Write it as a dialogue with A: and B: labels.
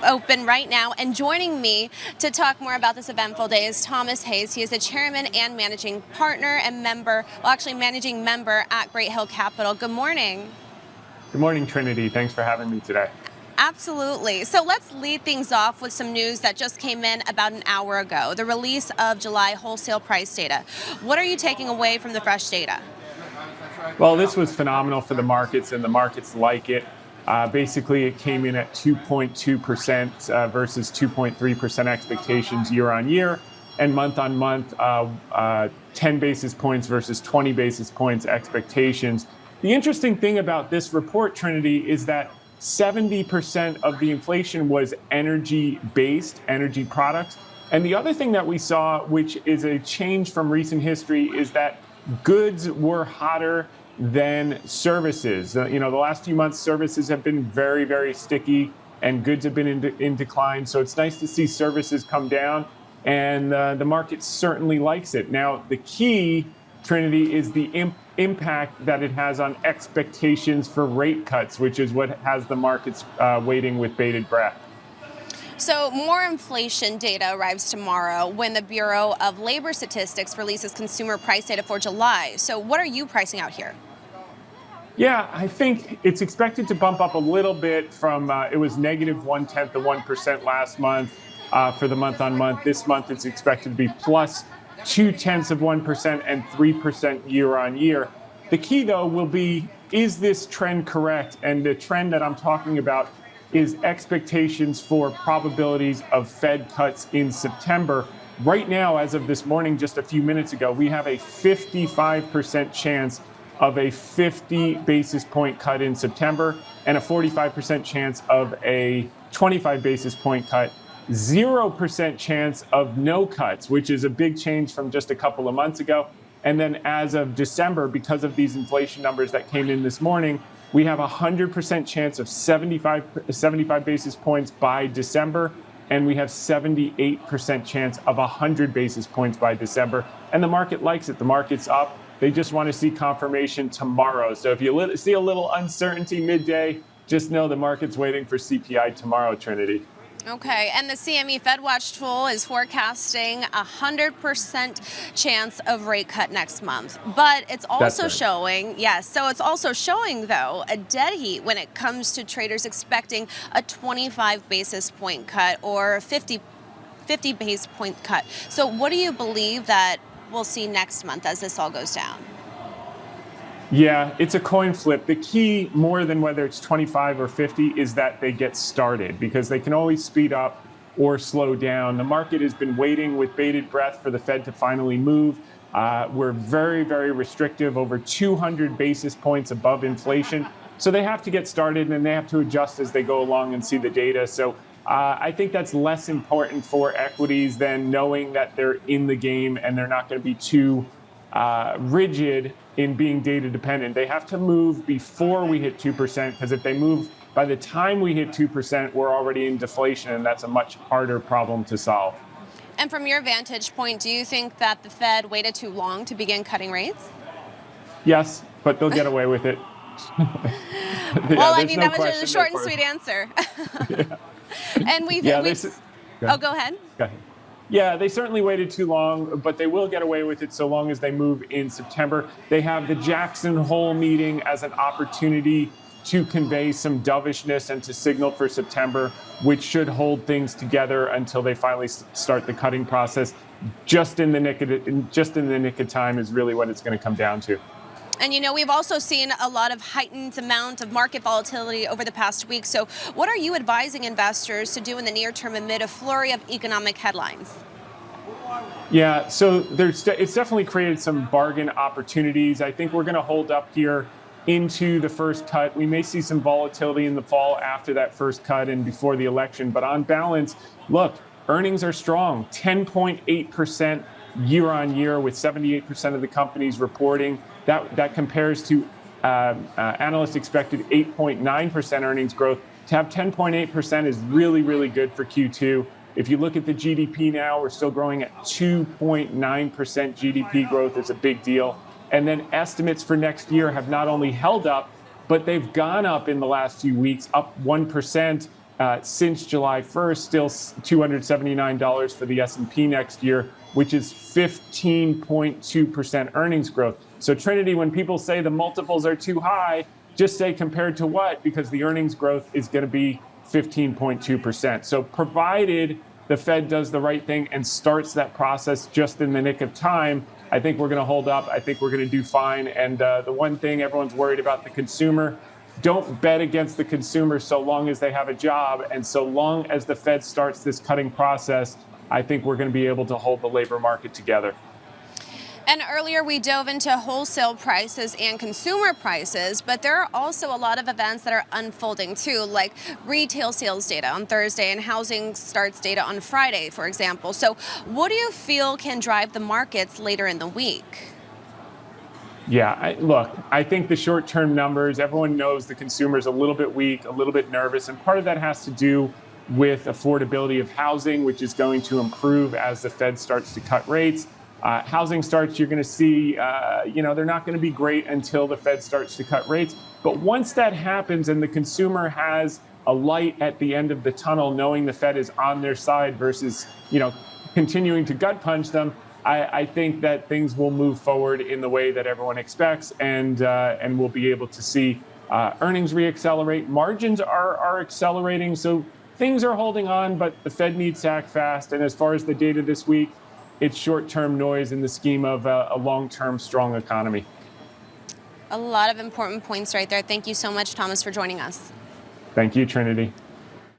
A: open right now. And joining me to talk more about this eventful day is Thomas Hayes. He is the chairman and managing partner and member, well, actually managing member at Great Hill Capital. Good morning.
B: Good morning, Trinity. Thanks for having me today.
A: Absolutely. So let's lead things off with some news that just came in about an hour ago, the release of July wholesale price data. What are you taking away from the fresh data?
B: Well, this was phenomenal for the markets, and the markets like it. Basically, it came in at 2.2% versus 2.3% expectations year on year, and month on month, 10 basis points versus 20 basis points expectations. The interesting thing about this report, Trinity, is that 70% of the inflation was energy-based, energy products. And the other thing that we saw, which is a change from recent history, is that goods were hotter than services. The last few months, services have been very, very sticky, and goods have been in decline. So it's nice to see services come down, and the market certainly likes it. Now, the key, Trinity, is the impact that it has on expectations for rate cuts, which is what has the markets waiting with bated breath.
A: So more inflation data arrives tomorrow when the Bureau of Labor Statistics releases consumer price data for July. So what are you pricing out here?
B: Yeah, I think it's expected to bump up a little bit from, it was negative 0.1% last month for the month on month. This month it's expected to be plus 0.2% and 3% year on year. The key, though, will be, is this trend correct? And the trend that I'm talking about is expectations for probabilities of Fed cuts in September. Right now, as of this morning, just a few minutes ago, we have a 55% chance of a 50 basis point cut in September and a 45% chance of a 25 basis point cut. 0% chance of no cuts, which is a big change from just a couple of months ago. And then as of December, because of these inflation numbers that came in this morning, we have a 100% chance of 75 basis points by December, and we have 78% chance of 100 basis points by December. And the market likes it. The market's up. They just want to see confirmation tomorrow. So if you see a little uncertainty midday, just know the market's waiting for CPI tomorrow, Trinity.
A: Okay, and the CME FedWatch tool is forecasting 100% chance of rate cut next month. But it's also showing, yes, so it's also showing, though, a dead heat when it comes to traders expecting a 25 basis point cut or 50 basis point cut. So what do you believe that we'll see next month as this all goes down?
B: Yeah, it's a coin flip. The key, more than whether it's 25 or 50, is that they get started, because they can always speed up or slow down. The market has been waiting with bated breath for the Fed to finally move. We're very, very restrictive, over 200 basis points above inflation. So they have to get started, and they have to adjust as they go along and see the data. So I think that's less important for equities than knowing that they're in the game and they're not going to be too rigid in being data dependent. They have to move before we hit 2%, because if they move by the time we hit 2%, we're already in deflation, and that's a much harder problem to solve.
A: And from your vantage point, do you think that the Fed waited too long to begin cutting rates?
B: Yes, but they'll get away with it.
A: Well, I mean, that was just a short and sweet answer.
B: Yeah.
A: And we've
B: go
A: ahead. Go ahead.
B: Yeah, they certainly waited too long, but they will get away with it so long as they move in September. They have the Jackson Hole meeting as an opportunity to convey some dovishness and to signal for September, which should hold things together until they finally start the cutting process. Just in the nick of time is really what it's going to come down to.
A: And, we've also seen a lot of heightened amount of market volatility over the past week. So what are you advising investors to do in the near term amid a flurry of economic headlines?
B: Yeah, so it's definitely created some bargain opportunities. I think we're going to hold up here into the first cut. We may see some volatility in the fall after that first cut and before the election. But on balance, look, earnings are strong, 10.8% year on year, with 78% of the companies reporting. That compares to analysts expected 8.9% earnings growth. To have 10.8% is really, really good for Q2. If you look at the GDP now, we're still growing at 2.9% GDP growth. Is a big deal. And then estimates for next year have not only held up, but they've gone up in the last few weeks, up 1%. since July 1st, still $279 for the S&P next year, which is 15.2% earnings growth. So Trinity, when people say the multiples are too high, just say compared to what? Because the earnings growth is going to be 15.2%. So provided the Fed does the right thing and starts that process just in the nick of time, I think we're going to hold up. I think we're going to do fine. And the one thing everyone's worried about, the consumer, don't bet against the consumer so long as they have a job. And so long as the Fed starts this cutting process, I think we're going to be able to hold the labor market together.
A: And earlier we dove into wholesale prices and consumer prices, but there are also a lot of events that are unfolding too, like retail sales data on Thursday and housing starts data on Friday, for example. So what do you feel can drive the markets later in the week?
B: Yeah, look, I think the short-term numbers, everyone knows the consumer's a little bit weak, a little bit nervous, and part of that has to do with affordability of housing, which is going to improve as the Fed starts to cut rates. Housing starts, you're going to see, they're not going to be great until the Fed starts to cut rates. But once that happens and the consumer has a light at the end of the tunnel, knowing the Fed is on their side versus, continuing to gut punch them, I think that things will move forward in the way that everyone expects, and we'll be able to see earnings reaccelerate. Margins are accelerating, so things are holding on, but the Fed needs to act fast. And as far as the data this week, it's short-term noise in the scheme of a long-term strong economy.
A: A lot of important points right there. Thank you so much, Thomas, for joining us.
B: Thank you, Trinity.